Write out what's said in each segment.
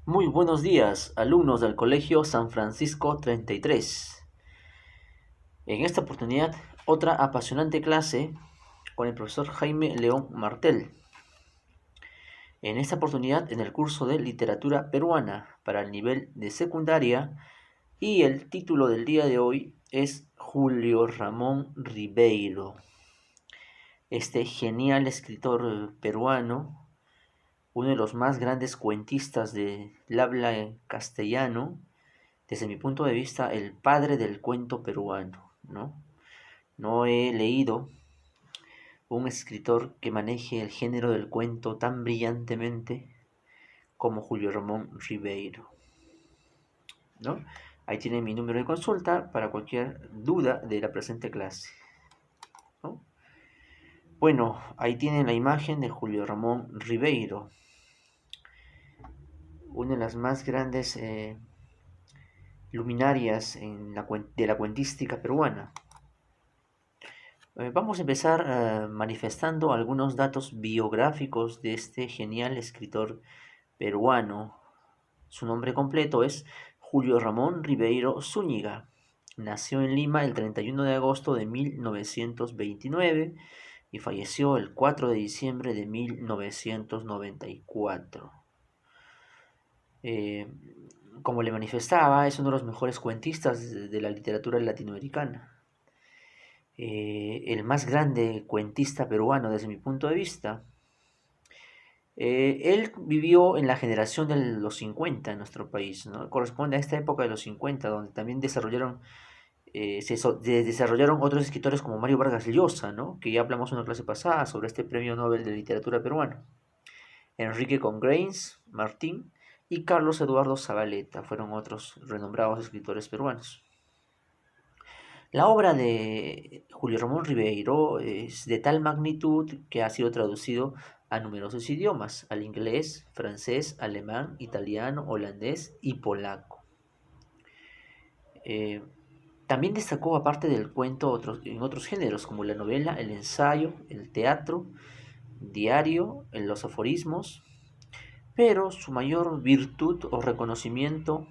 Muy buenos días, alumnos del Colegio San Francisco 33. En esta oportunidad, otra apasionante clase con el profesor Jaime León Martel. En esta oportunidad, en el curso de Literatura Peruana para el nivel de secundaria, y el título del día de hoy es Julio Ramón Ribeiro. Este genial escritor peruano, uno de los más grandes cuentistas del habla en castellano, desde mi punto de vista, el padre del cuento peruano, ¿no? No he leído un escritor que maneje el género del cuento tan brillantemente como Julio Ramón Ribeiro, ¿no? Ahí tienen mi número de consulta para cualquier duda de la presente clase, ¿no? Bueno, ahí tienen la imagen de Julio Ramón Ribeiro, una de las más grandes luminarias de la cuentística peruana. Vamos a empezar manifestando algunos datos biográficos de este genial escritor peruano. Su nombre completo es Julio Ramón Ribeiro Zúñiga. Nació en Lima el 31 de agosto de 1929 y falleció el 4 de diciembre de 1994. Eh, como le manifestaba, es uno de los mejores cuentistas de la literatura latinoamericana. El más grande cuentista peruano desde mi punto de vista. Él vivió en la generación de los 50 en nuestro país, ¿no? Corresponde a esta época de los 50, donde también desarrollaron otros escritores como Mario Vargas Llosa, ¿no? Que ya hablamos en una clase pasada sobre este premio Nobel de literatura peruano. Enrique Congrains Martín y Carlos Eduardo Zabaleta fueron otros renombrados escritores peruanos. La obra de Julio Ramón Ribeiro es de tal magnitud que ha sido traducido a numerosos idiomas, al inglés, francés, alemán, italiano, holandés y polaco. Eh, También destacó, aparte del cuento, en otros géneros como la novela, el ensayo, el teatro, diario, en los aforismos, pero su mayor virtud o reconocimiento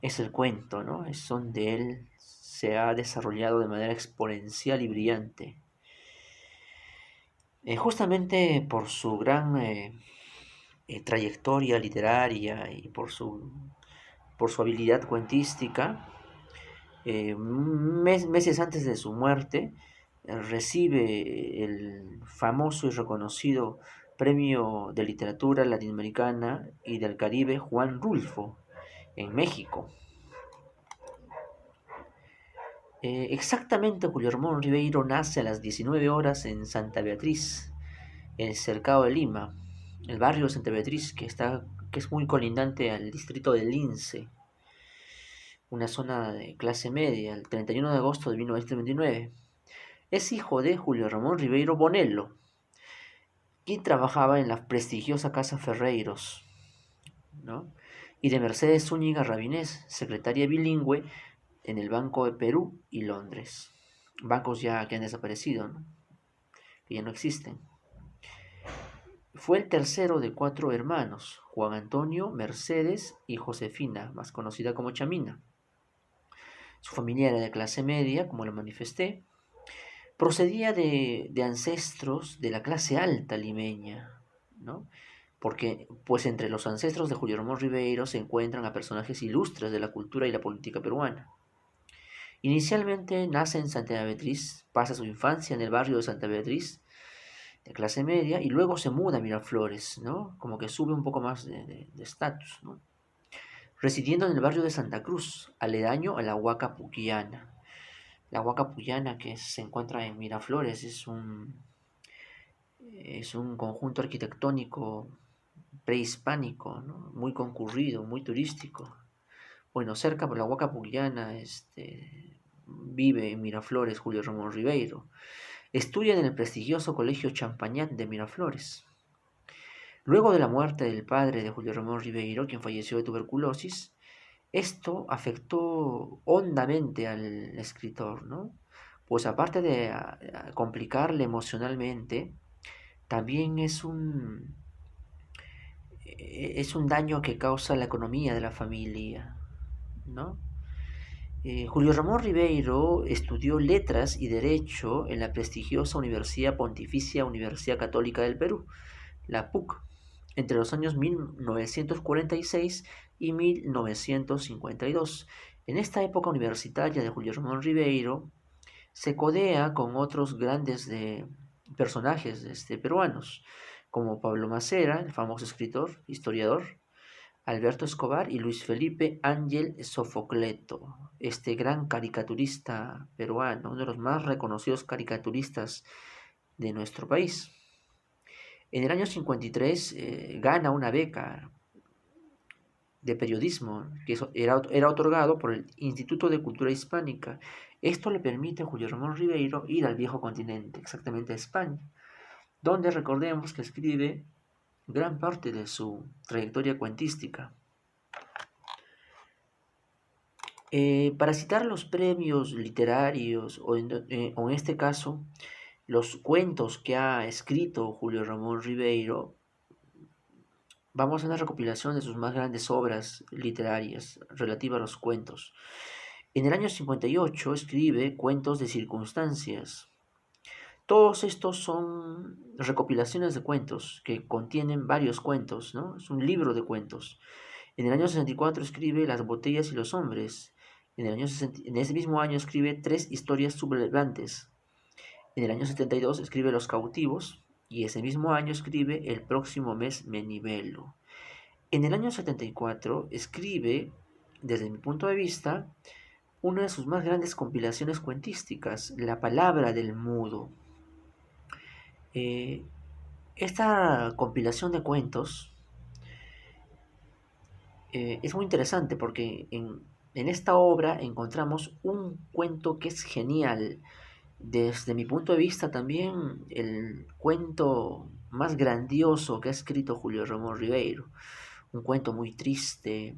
es el cuento, ¿no? Es donde él se ha desarrollado de manera exponencial y brillante. Justamente por su gran trayectoria literaria y por su habilidad cuentística, meses antes de su muerte, recibe el famoso y reconocido Premio de Literatura Latinoamericana y del Caribe Juan Rulfo en México. Exactamente, Julio Ramón Ribeiro nace a las 19 horas en Santa Beatriz, en el cercado de Lima, el barrio de Santa Beatriz que es muy colindante al distrito de Lince, una zona de clase media, el 31 de agosto de 1929. Es hijo de Julio Ramón Ribeiro Bonello, quien trabajaba en la prestigiosa Casa Ferreiros, ¿no? Y de Mercedes Zúñiga Rabinés, secretaria bilingüe en el Banco de Perú y Londres. Bancos ya que han desaparecido, ¿no? Que ya no existen. Fue el tercero de cuatro hermanos, Juan Antonio, Mercedes y Josefina, más conocida como Chamina. Su familia era de clase media, como lo manifesté. Procedía de ancestros de la clase alta limeña, ¿no? Porque, pues entre los ancestros de Julio Ramón Ribeiro se encuentran a personajes ilustres de la cultura y la política peruana. Inicialmente nace en Santa Beatriz, pasa su infancia en el barrio de Santa Beatriz, de clase media, y luego se muda a Miraflores, ¿no? Como que sube un poco más de estatus, ¿no? Residiendo en el barrio de Santa Cruz, aledaño a la Huaca Puquiana. La Huaca Puquiana que se encuentra en Miraflores es un conjunto arquitectónico prehispánico, ¿no? Muy concurrido, muy turístico. Bueno, cerca por la Huaca Puquiana vive en Miraflores Julio Ramón Ribeiro. Estudia en el prestigioso Colegio Champañat de Miraflores. Luego de la muerte del padre de Julio Ramón Ribeiro, quien falleció de tuberculosis, esto afectó hondamente al escritor, ¿no? Pues aparte de complicarle emocionalmente, también es un daño que causa la economía de la familia, ¿no? Julio Ramón Ribeiro estudió Letras y Derecho en la prestigiosa Universidad Pontificia Universidad Católica del Perú, la PUC, entre los años 1946 y 1952. En esta época universitaria de Julio Ramón Ribeiro, se codea con otros grandes personajes peruanos, como Pablo Macera, el famoso escritor, historiador, Alberto Escobar y Luis Felipe Ángel Sofocleto, este gran caricaturista peruano, uno de los más reconocidos caricaturistas de nuestro país. En el año 53 gana una beca de periodismo que era otorgado por el Instituto de Cultura Hispánica. Esto le permite a Julio Ramón Ribeiro ir al viejo continente, exactamente a España, donde recordemos que escribe gran parte de su trayectoria cuentística. Para citar los premios literarios, o en este caso, los cuentos que ha escrito Julio Ramón Ribeiro, vamos a una recopilación de sus más grandes obras literarias relativas a los cuentos. En el año 58 escribe Cuentos de Circunstancias. Todos estos son recopilaciones de cuentos que contienen varios cuentos, ¿no? Es un libro de cuentos. En el año 64 escribe Las botellas y los hombres. En ese mismo año escribe Tres historias sublevantes. En el año 72 escribe Los cautivos. Y ese mismo año escribe El próximo mes me nivelo. En el año 74 escribe, desde mi punto de vista, una de sus más grandes compilaciones cuentísticas, La palabra del mudo. Esta compilación de cuentos es muy interesante porque en esta obra encontramos un cuento que es genial. Desde mi punto de vista también el cuento más grandioso que ha escrito Julio Ramón Ribeiro. Un cuento muy triste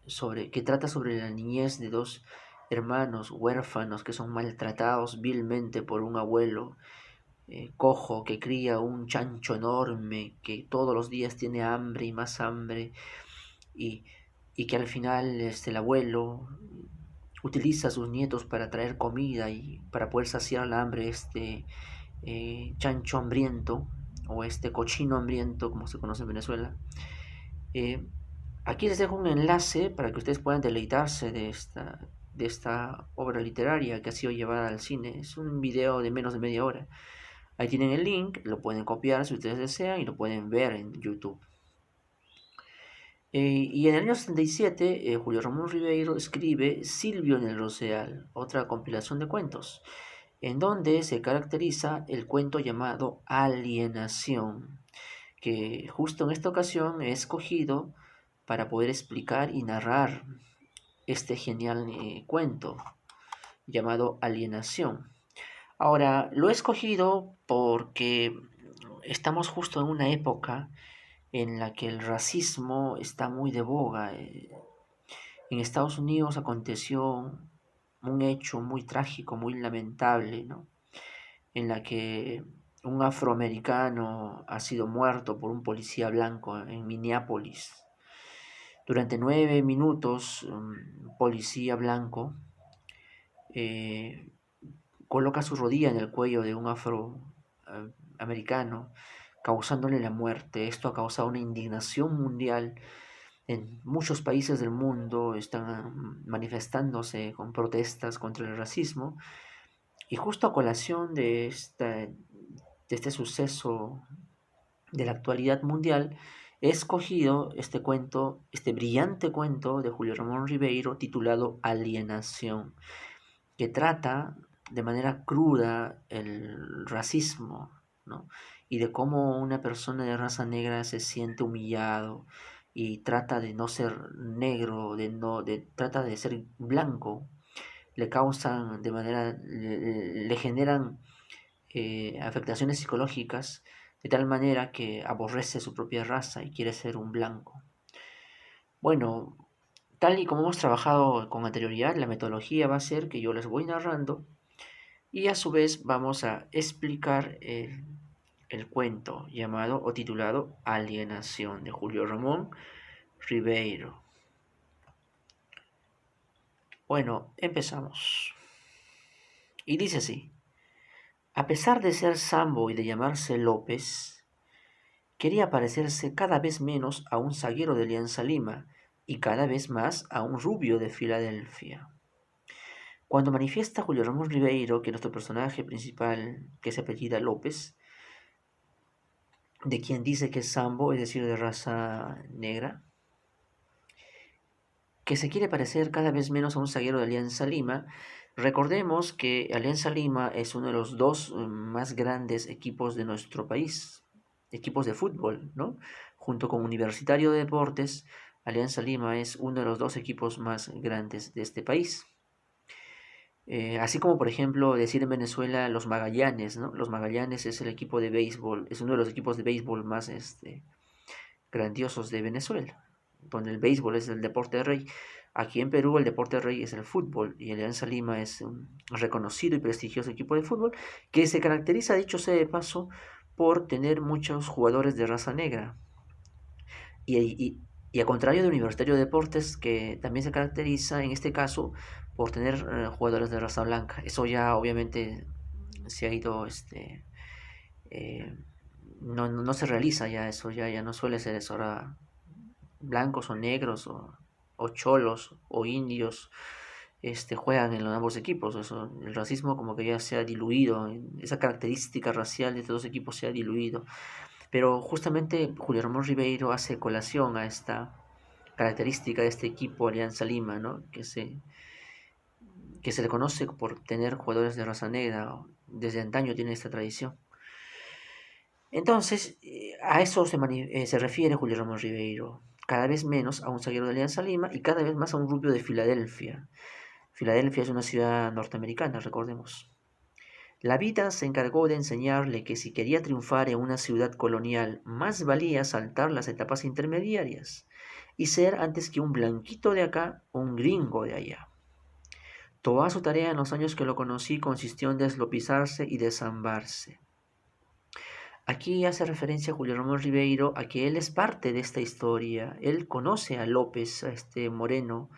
que trata sobre la niñez de dos hermanos huérfanos que son maltratados vilmente por un abuelo cojo que cría un chancho enorme que todos los días tiene hambre y más hambre y, y que al final el abuelo utiliza a sus nietos para traer comida y para poder saciar la hambre chancho hambriento o este cochino hambriento como se conoce en Venezuela. Aquí les dejo un enlace para que ustedes puedan deleitarse de esta obra literaria que ha sido llevada al cine. Es un video de menos de media hora. Ahí tienen el link, lo pueden copiar si ustedes desean y lo pueden ver en YouTube. Y en el año 77, Julio Ramón Ribeiro escribe Silvio en el Rosedal, otra compilación de cuentos, en donde se caracteriza el cuento llamado Alienación, que justo en esta ocasión he escogido para poder explicar y narrar este genial cuento llamado Alienación. Ahora, lo he escogido porque estamos justo en una época en la que el racismo está muy de boga. En Estados Unidos aconteció un hecho muy trágico, muy lamentable, ¿no? En la que un afroamericano ha sido muerto por un policía blanco en Minneapolis. Durante 9 minutos, un policía blanco coloca su rodilla en el cuello de un afroamericano, causándole la muerte. Esto ha causado una indignación mundial. En muchos países del mundo están manifestándose con protestas contra el racismo. Y justo a colación de este suceso de la actualidad mundial, he escogido este cuento, este brillante cuento de Julio Ramón Ribeiro titulado Alienación, que trata de manera cruda el racismo, ¿no? Y de cómo una persona de raza negra se siente humillado y trata de no ser negro, trata de ser blanco, le causan le generan afectaciones psicológicas de tal manera que aborrece su propia raza y quiere ser un blanco. Bueno, tal y como hemos trabajado con anterioridad, la metodología va a ser que yo les voy narrando y a su vez vamos a explicar el cuento llamado o titulado Alienación de Julio Ramón Ribeiro. Bueno, empezamos. Y dice así: a pesar de ser Sambo y de llamarse López, quería parecerse cada vez menos a un zaguero de Alianza Lima y cada vez más a un rubio de Filadelfia. Cuando manifiesta Julio Ramón Ribeiro que nuestro personaje principal, que se apellida López, de quien dice que es Sambo, es decir, de raza negra, que se quiere parecer cada vez menos a un zaguero de Alianza Lima, recordemos que Alianza Lima es uno de los dos más grandes equipos de nuestro país, equipos de fútbol, ¿no? Junto con Universitario de Deportes, Alianza Lima es uno de los dos equipos más grandes de este país. Así como, por ejemplo, decir en Venezuela los Magallanes, ¿no? Los Magallanes es el equipo de béisbol, es uno de los equipos de béisbol más grandiosos de Venezuela, donde el béisbol es el deporte rey. Aquí en Perú el deporte rey es el fútbol y Alianza Lima es un reconocido y prestigioso equipo de fútbol que se caracteriza, dicho sea de paso, por tener muchos jugadores de raza negra. Y a contrario de Universitario de Deportes, que también se caracteriza en este caso por tener jugadores de raza blanca. Eso ya obviamente se ha ido, no se realiza ya eso, ya no suele ser eso. Ahora blancos o negros o cholos o indios juegan en los ambos equipos. Eso, el racismo como que ya se ha diluido, esa característica racial de estos dos equipos se ha diluido. Pero justamente Julio Ramón Ribeiro hace colación a esta característica de este equipo Alianza Lima, ¿no? que se le conoce por tener jugadores de raza negra, desde antaño tiene esta tradición. Entonces, a eso se refiere Julio Ramón Ribeiro, cada vez menos a un zaguero de Alianza Lima y cada vez más a un rubio de Filadelfia. Filadelfia es una ciudad norteamericana, recordemos. La vida se encargó de enseñarle que si quería triunfar en una ciudad colonial, más valía saltar las etapas intermediarias y ser antes que un blanquito de acá, un gringo de allá. Toda su tarea en los años que lo conocí consistió en deslopizarse y desambarse. Aquí hace referencia Julio Ramón Ribeiro a que él es parte de esta historia. Él conoce a López, a este moreno,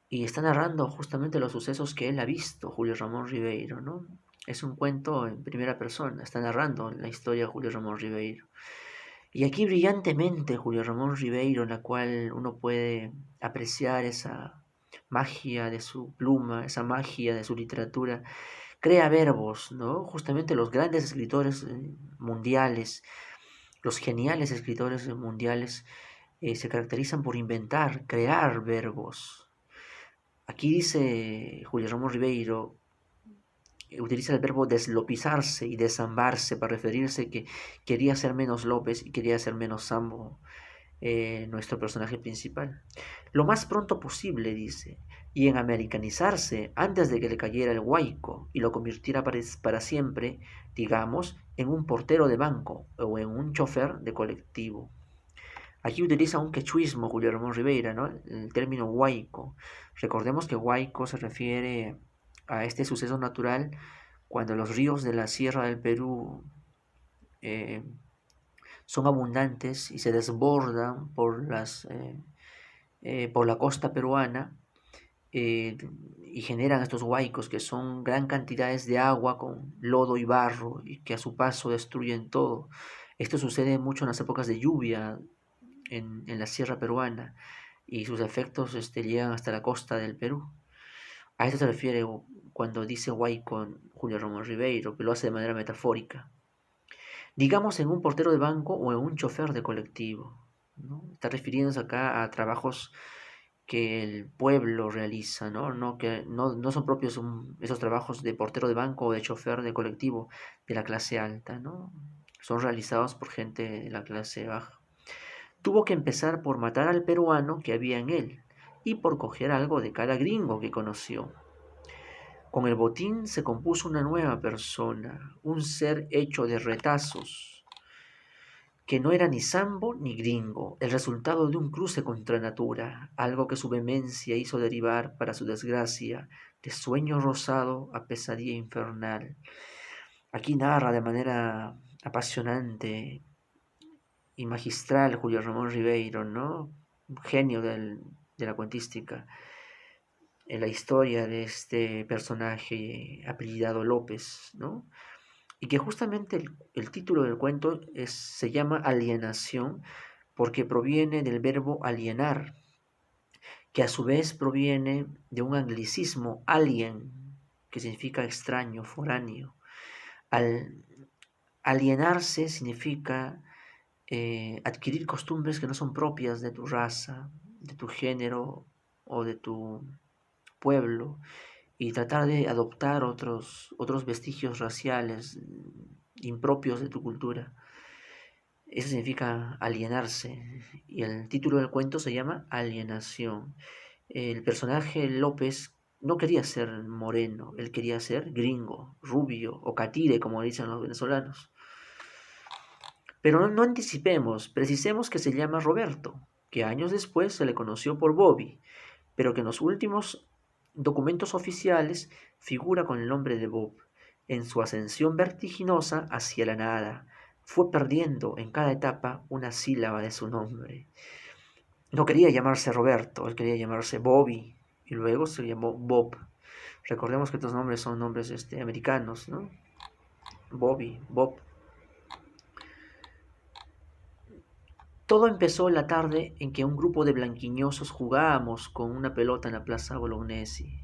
y está narrando justamente los sucesos que él ha visto, Julio Ramón Ribeiro, ¿no? Es un cuento en primera persona, está narrando la historia de Julio Ramón Ribeiro. Y aquí brillantemente Julio Ramón Ribeiro, en la cual uno puede apreciar esa magia de su pluma, esa magia de su literatura, crea verbos, ¿no? Justamente los grandes escritores mundiales, los geniales escritores mundiales, se caracterizan por inventar, crear verbos. Aquí dice Julio Ramón Ribeiro, utiliza el verbo deslopizarse y desambarse para referirse que quería ser menos López y quería ser menos Sambo, nuestro personaje principal. Lo más pronto posible, dice, y en americanizarse antes de que le cayera el huaico y lo convirtiera para siempre, digamos, en un portero de banco o en un chofer de colectivo. Aquí utiliza un quechuismo Julio Ramón Ribeira, ¿no? El término huaico. Recordemos que huaico se refiere a este suceso natural cuando los ríos de la sierra del Perú eh, son abundantes y se desbordan por la costa peruana y generan estos huaicos que son gran cantidades de agua con lodo y barro y que a su paso destruyen todo. Esto sucede mucho en las épocas de lluvia en la sierra peruana y sus efectos llegan hasta la costa del Perú. A esto se refiere cuando dice huaico Julio Ramón Ribeiro, que lo hace de manera metafórica. Digamos en un portero de banco o en un chofer de colectivo, ¿no? Está refiriéndose acá a trabajos que el pueblo realiza, no son propios esos trabajos de portero de banco o de chofer de colectivo de la clase alta, ¿no? Son realizados por gente de la clase baja. Tuvo que empezar por matar al peruano que había en él y por coger algo de cada gringo que conoció. Con el botín se compuso una nueva persona, un ser hecho de retazos, que no era ni sambo ni gringo, el resultado de un cruce contra natura, algo que su vehemencia hizo derivar, para su desgracia, de sueño rosado a pesadilla infernal. Aquí narra de manera apasionante y magistral Julio Ramón Ribeiro, ¿no? Un genio de la cuentística, en la historia de este personaje apellidado López, ¿no? Y que justamente el título del cuento se llama Alienación porque proviene del verbo alienar, que a su vez proviene de un anglicismo alien, que significa extraño, foráneo. Al alienarse significa adquirir costumbres que no son propias de tu raza, de tu género o de tu pueblo y tratar de adoptar otros vestigios raciales impropios de tu cultura. Eso significa alienarse y el título del cuento se llama Alienación. El personaje López no quería ser moreno, él quería ser gringo, rubio o catire, como dicen los venezolanos. Pero no anticipemos, precisemos que se llama Roberto, que años después se le conoció por Bobby, pero que en los últimos documentos oficiales figura con el nombre de Bob. En su ascensión vertiginosa hacia la nada, fue perdiendo en cada etapa una sílaba de su nombre. No quería llamarse Roberto, él quería llamarse Bobby, y luego se llamó Bob. Recordemos que estos nombres son nombres americanos, ¿no? Bobby, Bob. Todo empezó en la tarde en que un grupo de blanquiñosos jugábamos con una pelota en la Plaza Bolognesi.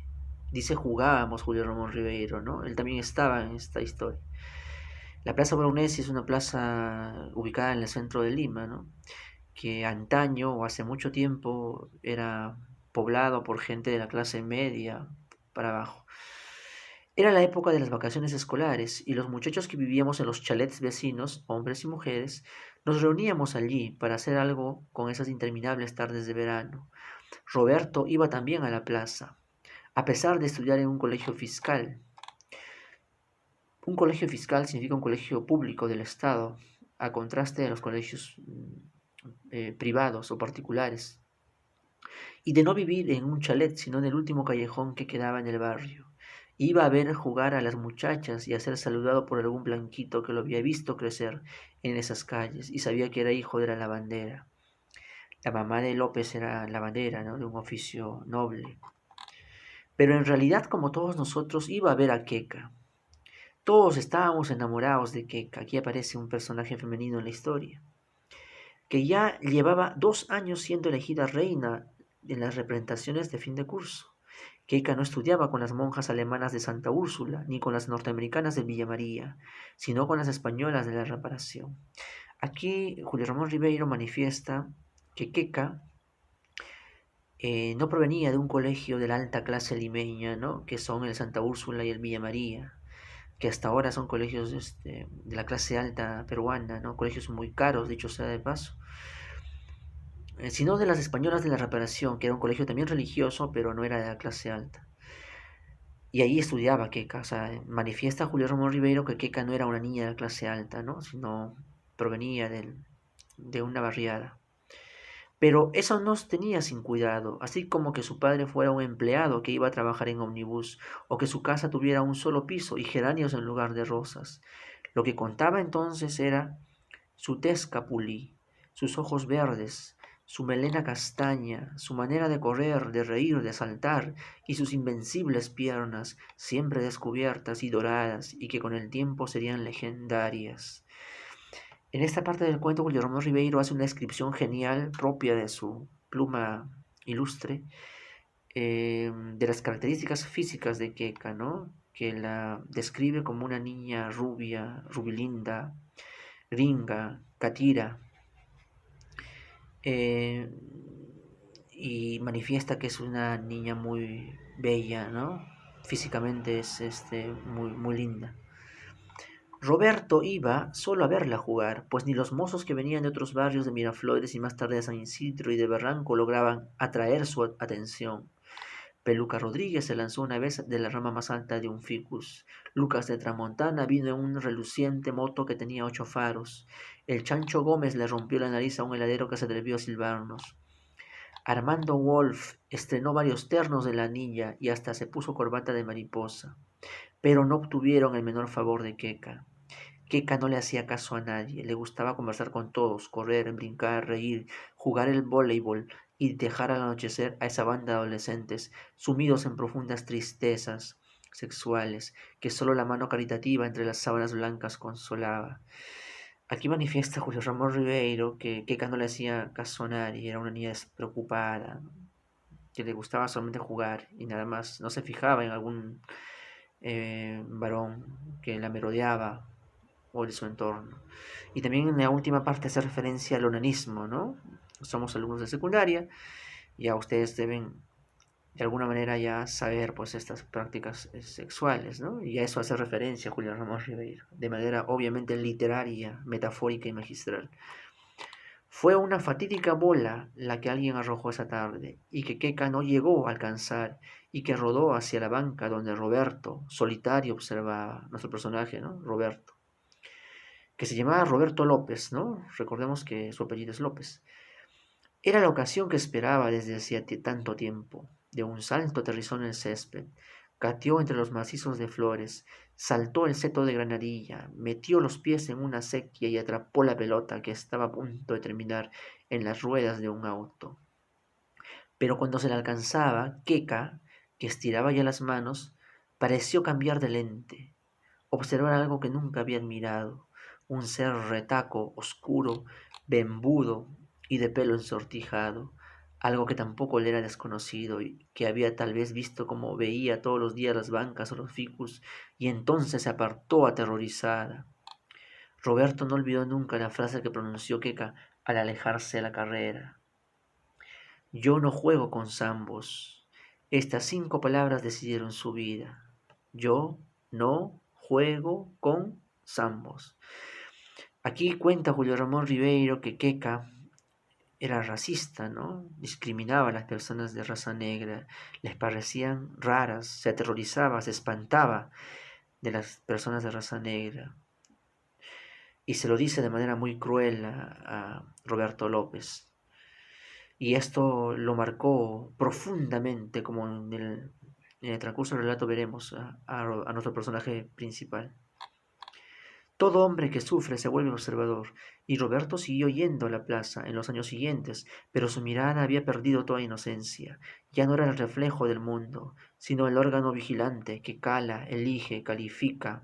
Dice jugábamos Julio Ramón Ribeiro, ¿no? Él también estaba en esta historia. La Plaza Bolognesi es una plaza ubicada en el centro de Lima, ¿no? Que antaño o hace mucho tiempo era poblado por gente de la clase media para abajo. Era la época de las vacaciones escolares y los muchachos que vivíamos en los chalets vecinos, hombres y mujeres, nos reuníamos allí para hacer algo con esas interminables tardes de verano. Roberto iba también a la plaza, a pesar de estudiar en un colegio fiscal. Un colegio fiscal significa un colegio público del Estado, a contraste de los colegios privados o particulares, y de no vivir en un chalet, sino en el último callejón que quedaba en el barrio. Iba a ver jugar a las muchachas y a ser saludado por algún blanquito que lo había visto crecer en esas calles y sabía que era hijo de la lavandera. La mamá de López era lavandera, ¿no? De un oficio noble. Pero en realidad, como todos nosotros, iba a ver a Queca. Todos estábamos enamorados de Queca. Aquí aparece un personaje femenino en la historia, que ya llevaba 2 años siendo elegida reina en las representaciones de fin de curso. Keika no estudiaba con las monjas alemanas de Santa Úrsula, ni con las norteamericanas de Villa María, sino con las españolas de la Reparación. Aquí Julio Ramón Ribeiro manifiesta que Keika no provenía de un colegio de la alta clase limeña, ¿no? Que son el Santa Úrsula y el Villa María, que hasta ahora son colegios de la clase alta peruana, ¿no? Colegios muy caros, dicho sea de paso, sino de las españolas de la Reparación, que era un colegio también religioso, pero no era de la clase alta. Y ahí estudiaba Queca, o sea, manifiesta Julio Ramón Ribeiro que Queca no era una niña de clase alta, ¿no? Sino provenía de una barriada. Pero eso no tenía sin cuidado, así como que su padre fuera un empleado que iba a trabajar en ómnibus, o que su casa tuviera un solo piso y geranios en lugar de rosas. Lo que contaba entonces era su tez capulí, sus ojos verdes, su melena castaña, su manera de correr, de reír, de saltar, y sus invencibles piernas, siempre descubiertas y doradas, y que con el tiempo serían legendarias. En esta parte del cuento, Julio Romero Ribeiro hace una descripción genial propia de su pluma ilustre, de las características físicas de Queca, ¿no? Que la describe como una niña rubia, rubilinda, gringa, catira, eh, y manifiesta que es una niña muy bella, ¿no? Físicamente es muy linda. Roberto iba solo a verla jugar, pues ni los mozos que venían de otros barrios de Miraflores y más tarde de San Isidro y de Barranco lograban atraer su atención. Peluca Rodríguez se lanzó una vez de la rama más alta de un ficus. Lucas de Tramontana vino en un reluciente moto que tenía 8 faros. El Chancho Gómez le rompió la nariz a un heladero que se atrevió a silbarnos. Armando Wolf estrenó varios ternos de la niña y hasta se puso corbata de mariposa, pero no obtuvieron el menor favor de Queca. Keka no le hacía caso a nadie, le gustaba conversar con todos, correr, brincar, reír, jugar el voleibol y dejar al anochecer a esa banda de adolescentes sumidos en profundas tristezas sexuales que solo la mano caritativa entre las sábanas blancas consolaba. Aquí manifiesta Julio Ramón Ribeiro que Keka no le hacía caso a nadie, era una niña despreocupada, que le gustaba solamente jugar y nada más, no se fijaba en algún varón que la merodeaba o de su entorno. Y también en la última parte hace referencia al onanismo, ¿no? Somos alumnos de secundaria, ya ustedes deben de alguna manera ya saber pues estas prácticas sexuales, ¿no? Y a eso hace referencia Julián Ramos Ribeiro, de manera obviamente literaria, metafórica y magistral. Fue una fatídica bola la que alguien arrojó esa tarde, y que Keka no llegó a alcanzar, y que rodó hacia la banca donde Roberto, solitario, observaba, nuestro personaje, ¿no? Roberto, que se llamaba Roberto López, ¿no? Recordemos que su apellido es López. Era la ocasión que esperaba desde hacía tanto tiempo. De un salto aterrizó en el césped, gateó entre los macizos de flores, saltó el seto de granadilla, metió los pies en una acequia y atrapó la pelota que estaba a punto de terminar en las ruedas de un auto. Pero cuando se la alcanzaba, Keka, que estiraba ya las manos, pareció cambiar de lente, observar algo que nunca había admirado, un ser retaco, oscuro, bembudo y de pelo ensortijado, algo que tampoco le era desconocido y que había tal vez visto como veía todos los días las bancas o los ficus, y entonces se apartó aterrorizada. Roberto no olvidó nunca la frase que pronunció Keka al alejarse a la carrera. Yo no juego con zambos. Estas 5 palabras decidieron su vida. Yo no juego con zambos. Aquí cuenta Julio Ramón Ribeiro que Keka era racista, ¿no? Discriminaba a las personas de raza negra, les parecían raras, se aterrorizaba, se espantaba de las personas de raza negra. Y se lo dice de manera muy cruel a Roberto López. Y esto lo marcó profundamente, como en el transcurso del relato veremos a nuestro personaje principal. Todo hombre que sufre se vuelve observador, y Roberto siguió yendo a la plaza en los años siguientes, pero su mirada había perdido toda inocencia. Ya no era el reflejo del mundo, sino el órgano vigilante que cala, elige, califica.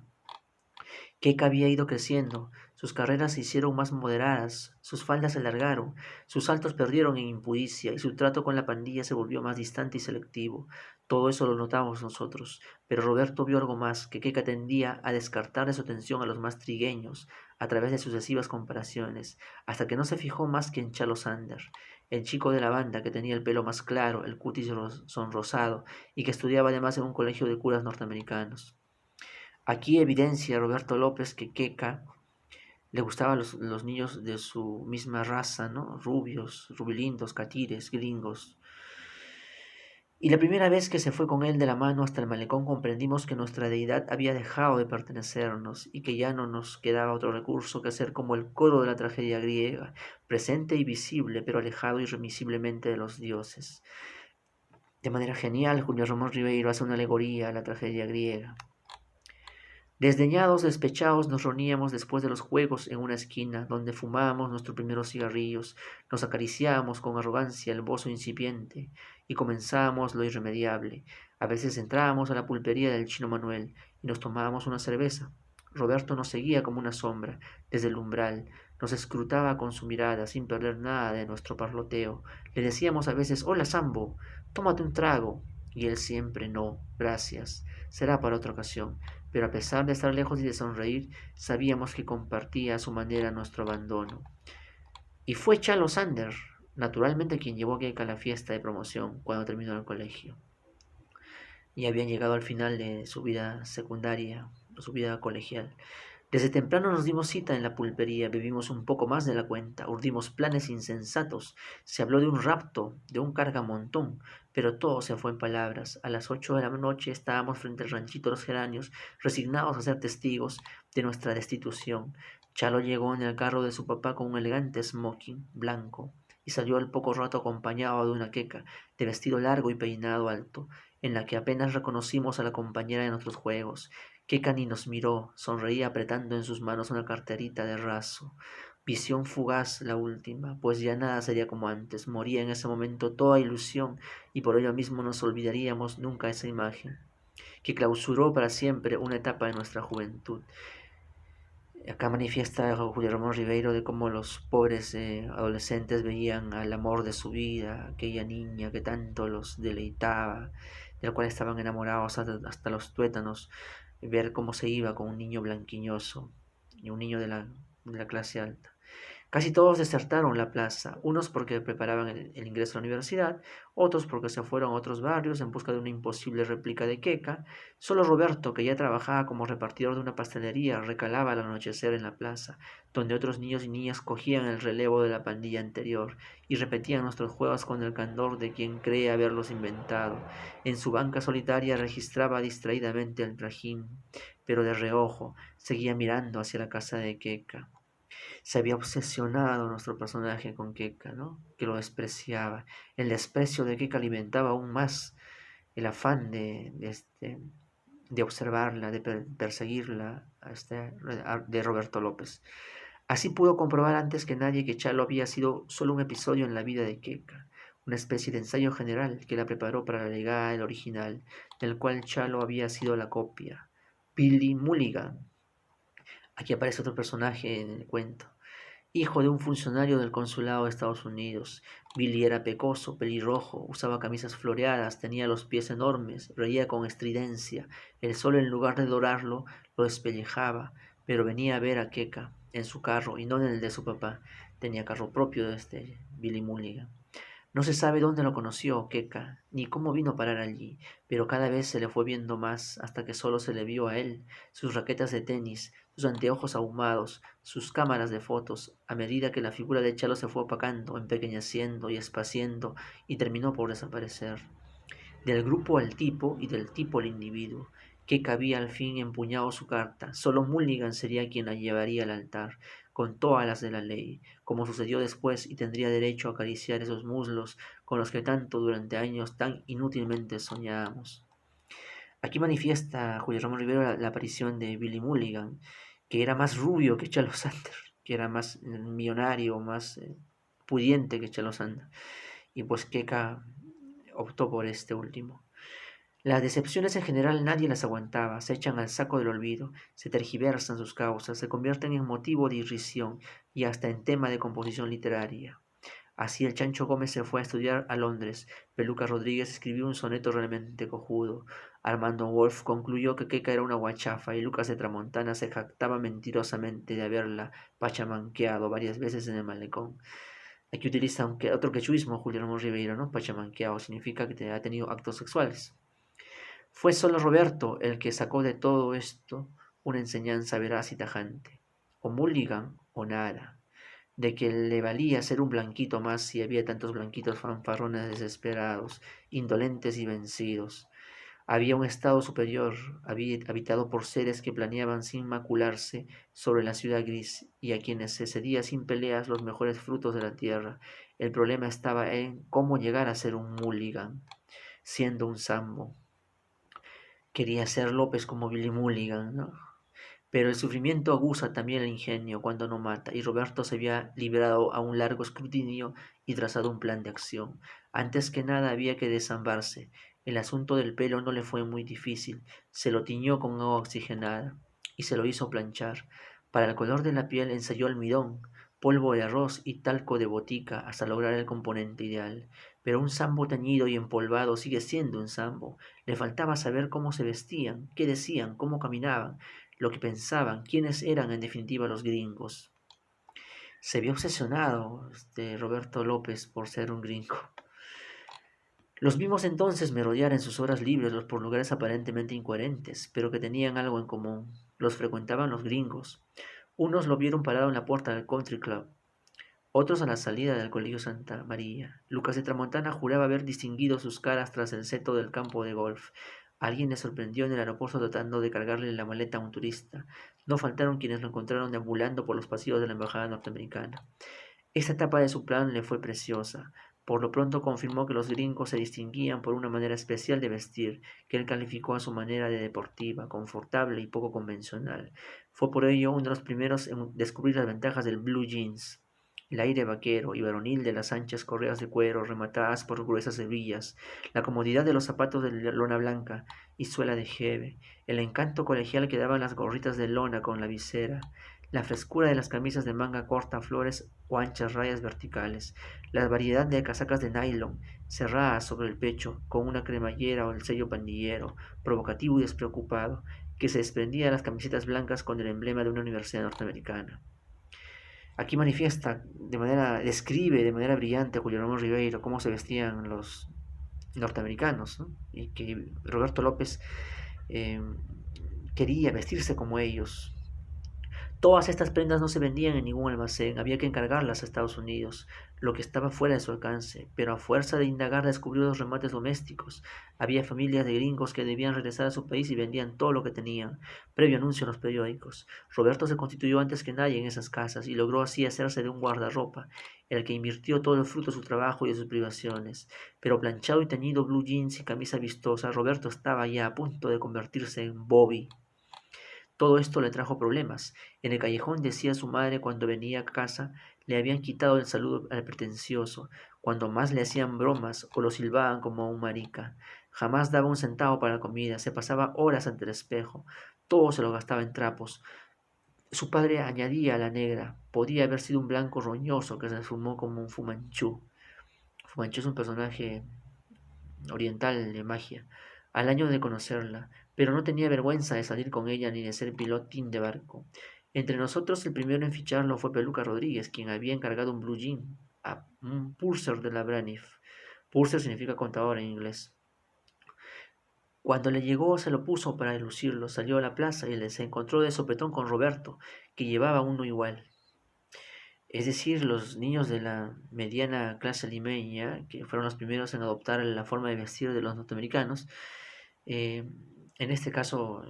Keka había ido creciendo, sus carreras se hicieron más moderadas, sus faldas se alargaron, sus saltos perdieron en impudicia y su trato con la pandilla se volvió más distante y selectivo. Todo eso lo notamos nosotros, pero Roberto vio algo más, que Keka tendía a descartar de su atención a los más trigueños a través de sucesivas comparaciones, hasta que no se fijó más que en Chalo Sander, el chico de la banda que tenía el pelo más claro, el cutis sonrosado y que estudiaba además en un colegio de curas norteamericanos. Aquí evidencia Roberto López que Keka le gustaban los niños de su misma raza, ¿no? Rubios, rubilindos, catires, gringos. Y la primera vez que se fue con él de la mano hasta el malecón comprendimos que nuestra deidad había dejado de pertenecernos y que ya no nos quedaba otro recurso que hacer como el coro de la tragedia griega, presente y visible, pero alejado irremisiblemente de los dioses. De manera genial, Julio Ramón Ribeiro hace una alegoría a la tragedia griega. Desdeñados, despechados, nos reuníamos después de los juegos en una esquina, donde fumábamos nuestros primeros cigarrillos, nos acariciábamos con arrogancia el bozo incipiente, y comenzábamos lo irremediable. A veces entrábamos a la pulpería del Chino Manuel, y nos tomábamos una cerveza. Roberto nos seguía como una sombra, desde el umbral, nos escrutaba con su mirada, sin perder nada de nuestro parloteo. Le decíamos a veces, hola Sambo, tómate un trago, y él siempre, no, gracias, será para otra ocasión. Pero a pesar de estar lejos y de sonreír, sabíamos que compartía a su manera nuestro abandono. Y fue Chalo Sander, naturalmente, quien llevó a Keka a la fiesta de promoción cuando terminó el colegio. Y habían llegado al final de su vida secundaria, su vida colegial. Desde temprano nos dimos cita en la pulpería, bebimos un poco más de la cuenta, urdimos planes insensatos, se habló de un rapto, de un cargamontón, pero todo se fue en palabras. A las 8 de la noche estábamos frente al ranchito Los Geranios, resignados a ser testigos de nuestra destitución. Chalo llegó en el carro de su papá con un elegante smoking blanco y salió al poco rato acompañado de una queca, de vestido largo y peinado alto, en la que apenas reconocimos a la compañera de nuestros juegos. Kekani nos miró, sonreía apretando en sus manos una carterita de raso. Visión fugaz la última, pues ya nada sería como antes. Moría en ese momento toda ilusión y por ello mismo nos olvidaríamos nunca esa imagen, que clausuró para siempre una etapa de nuestra juventud. Acá manifiesta Julio Ramón Ribeiro de cómo los pobres adolescentes veían al amor de su vida, aquella niña que tanto los deleitaba, de la cual estaban enamorados hasta los tuétanos, ver cómo se iba con un niño blanquiñoso y un niño de la clase alta. Casi todos desertaron la plaza, unos porque preparaban el ingreso a la universidad, otros porque se fueron a otros barrios en busca de una imposible réplica de Queca. Solo Roberto, que ya trabajaba como repartidor de una pastelería, recalaba al anochecer en la plaza, donde otros niños y niñas cogían el relevo de la pandilla anterior y repetían nuestros juegos con el candor de quien cree haberlos inventado. En su banca solitaria registraba distraídamente el trajín, pero de reojo seguía mirando hacia la casa de Queca. Se había obsesionado nuestro personaje con Keka, ¿no? Que lo despreciaba. El desprecio de Keka alimentaba aún más el afán de observarla, de perseguirla, de Roberto López. Así pudo comprobar antes que nadie que Chalo había sido solo un episodio en la vida de Keka, una especie de ensayo general que la preparó para la llegada del original, del cual Chalo había sido la copia. Billy Mulligan. Aquí aparece otro personaje en el cuento. Hijo de un funcionario del consulado de Estados Unidos, Billy era pecoso, pelirrojo, usaba camisas floreadas, tenía los pies enormes, reía con estridencia. El sol, en lugar de dorarlo, lo despellejaba, pero venía a ver a Keka en su carro y no en el de su papá. Tenía carro propio de Billy Mulligan. No se sabe dónde lo conoció Keka, ni cómo vino a parar allí, pero cada vez se le fue viendo más hasta que solo se le vio a él, sus raquetas de tenis, sus anteojos ahumados, sus cámaras de fotos, a medida que la figura de Chalo se fue opacando, empequeñeciendo y espaciendo, y terminó por desaparecer. Del grupo al tipo y del tipo al individuo. Keka había al fin empuñado su carta. Solo Mulligan sería quien la llevaría al altar, con todas las de la ley, como sucedió después, y tendría derecho a acariciar esos muslos con los que tanto durante años tan inútilmente soñábamos. Aquí manifiesta Julio Ramón Rivero la aparición de Billy Mulligan, que era más rubio que Chalo Sander, que era más millonario, más pudiente que Chalo Sander. Y pues Keka optó por este último. Las decepciones en general nadie las aguantaba, se echan al saco del olvido, se tergiversan sus causas, se convierten en motivo de irrisión y hasta en tema de composición literaria. Así el Chancho Gómez se fue a estudiar a Londres, Peluca Rodríguez escribió un soneto realmente cojudo, Armando Wolf concluyó que Queca era una guachafa y Lucas de Tramontana se jactaba mentirosamente de haberla pachamanqueado varias veces en el malecón. Aquí utiliza otro quechuismo, Julio Ramos Ribeiro, ¿no? Pachamanqueado significa que ha tenido actos sexuales. Fue solo Roberto el que sacó de todo esto una enseñanza veraz y tajante. O Mulligan o nada. De que le valía ser un blanquito más si había tantos blanquitos fanfarrones desesperados, indolentes y vencidos. Había un estado superior, habitado por seres que planeaban sin macularse sobre la ciudad gris y a quienes se cedía sin peleas los mejores frutos de la tierra. El problema estaba en cómo llegar a ser un Mulligan, siendo un Sambo. Quería ser López como Billy Mulligan, ¿no? Pero el sufrimiento aguza también el ingenio cuando no mata, y Roberto se había librado a un largo escrutinio y trazado un plan de acción. Antes que nada había que desambarse. El asunto del pelo no le fue muy difícil. Se lo tiñó con agua oxigenada y se lo hizo planchar. Para el color de la piel ensayó almidón, polvo de arroz y talco de botica hasta lograr el componente ideal. Pero un sambo teñido y empolvado sigue siendo un sambo. Le faltaba saber cómo se vestían, qué decían, cómo caminaban, lo que pensaban, quiénes eran en definitiva los gringos. Se vio obsesionado Roberto López por ser un gringo. Los vimos entonces merodear en sus horas libres por lugares aparentemente incoherentes, pero que tenían algo en común. Los frecuentaban los gringos. Unos lo vieron parado en la puerta del country club, otros a la salida del colegio Santa María. Lucas de Tramontana juraba haber distinguido sus caras tras el seto del campo de golf. Alguien le sorprendió en el aeropuerto tratando de cargarle la maleta a un turista. No faltaron quienes lo encontraron deambulando por los pasillos de la embajada norteamericana. Esta etapa de su plan le fue preciosa. Por lo pronto confirmó que los gringos se distinguían por una manera especial de vestir, que él calificó a su manera de deportiva, confortable y poco convencional. Fue por ello uno de los primeros en descubrir las ventajas del blue jeans, el aire vaquero y varonil de las anchas correas de cuero rematadas por gruesas hebillas, la comodidad de los zapatos de lona blanca y suela de jeve, el encanto colegial que daban las gorritas de lona con la visera, la frescura de las camisas de manga corta, flores o anchas rayas verticales, la variedad de casacas de nylon cerradas sobre el pecho con una cremallera o el sello pandillero, provocativo y despreocupado, que se desprendía de las camisetas blancas con el emblema de una universidad norteamericana. Aquí describe de manera brillante a Julio Ramón Ribeiro cómo se vestían los norteamericanos, ¿no? Y que Roberto López eh, quería vestirse como ellos. Todas estas prendas no se vendían en ningún almacén, había que encargarlas a Estados Unidos, lo que estaba fuera de su alcance, pero a fuerza de indagar descubrió los remates domésticos. Había familias de gringos que debían regresar a su país y vendían todo lo que tenían, previo anuncio en los periódicos. Roberto se constituyó antes que nadie en esas casas y logró así hacerse de un guardarropa, en el que invirtió todo el fruto de su trabajo y de sus privaciones. Pero planchado y teñido blue jeans y camisa vistosa, Roberto estaba ya a punto de convertirse en Bobby. Todo esto le trajo problemas. En el callejón decía su madre cuando venía a casa, le habían quitado el saludo al pretencioso, cuando más le hacían bromas o lo silbaban como a un marica. Jamás daba un centavo para la comida, se pasaba horas ante el espejo, todo se lo gastaba en trapos. Su padre añadía a la negra, podía haber sido un blanco roñoso que se esfumó como un Fumanchú. Fumanchú es un personaje oriental de magia, al año de conocerla, pero no tenía vergüenza de salir con ella ni de ser pilotín de barco. Entre nosotros el primero en ficharlo fue Peluca Rodríguez, quien había encargado un blue jean a un purser de la Braniff. Purser significa contador en inglés. Cuando le llegó se lo puso para lucirlo, salió a la plaza y se encontró de sopetón con Roberto, que llevaba uno igual. Es decir, los niños de la mediana clase limeña, que fueron los primeros en adoptar la forma de vestir de los norteamericanos, eh, en este caso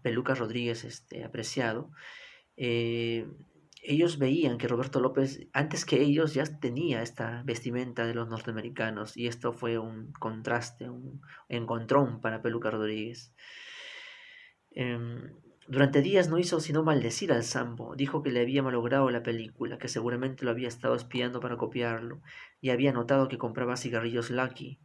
Peluca Rodríguez apreciado, eh, ellos veían que Roberto López, antes que ellos, ya tenía esta vestimenta de los norteamericanos y esto fue un contraste, un encontrón para Peluca Rodríguez. Durante días no hizo sino maldecir al Sambo, dijo que le había malogrado la película, que seguramente lo había estado espiando para copiarlo, y había notado que compraba cigarrillos Lucky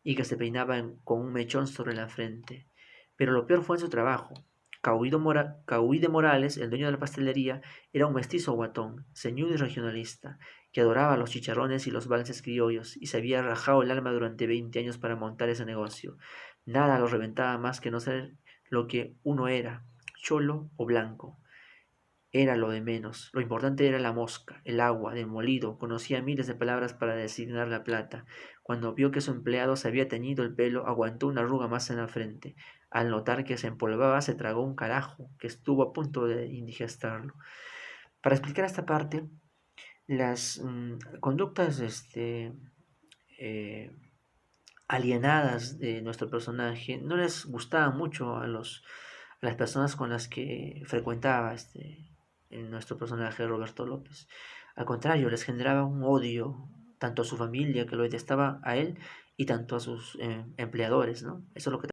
y que se peinaba con un mechón sobre la frente. Pero lo peor fue en su trabajo. Cauí de Morales, el dueño de la pastelería, era un mestizo guatón, ceñudo y regionalista, que adoraba los chicharrones y los valses criollos, y se había rajado el alma durante 20 años para montar ese negocio. Nada lo reventaba más que no ser lo que uno era, cholo o blanco. Era lo de menos. Lo importante era la mosca, el agua, el molido. Conocía miles de palabras para designar la plata. Cuando vio que su empleado se había teñido el pelo, aguantó una arruga más en la frente. Al notar que se empolvaba, se tragó un carajo, que estuvo a punto de indigestarlo. Para explicar esta parte, las conductas eh, alienadas de nuestro personaje no les gustaban mucho a las personas con las que frecuentaba en nuestro personaje Roberto López. Al contrario, les generaba un odio tanto a su familia que lo detestaba a él y tanto a sus empleadores, ¿no? Eso es lo que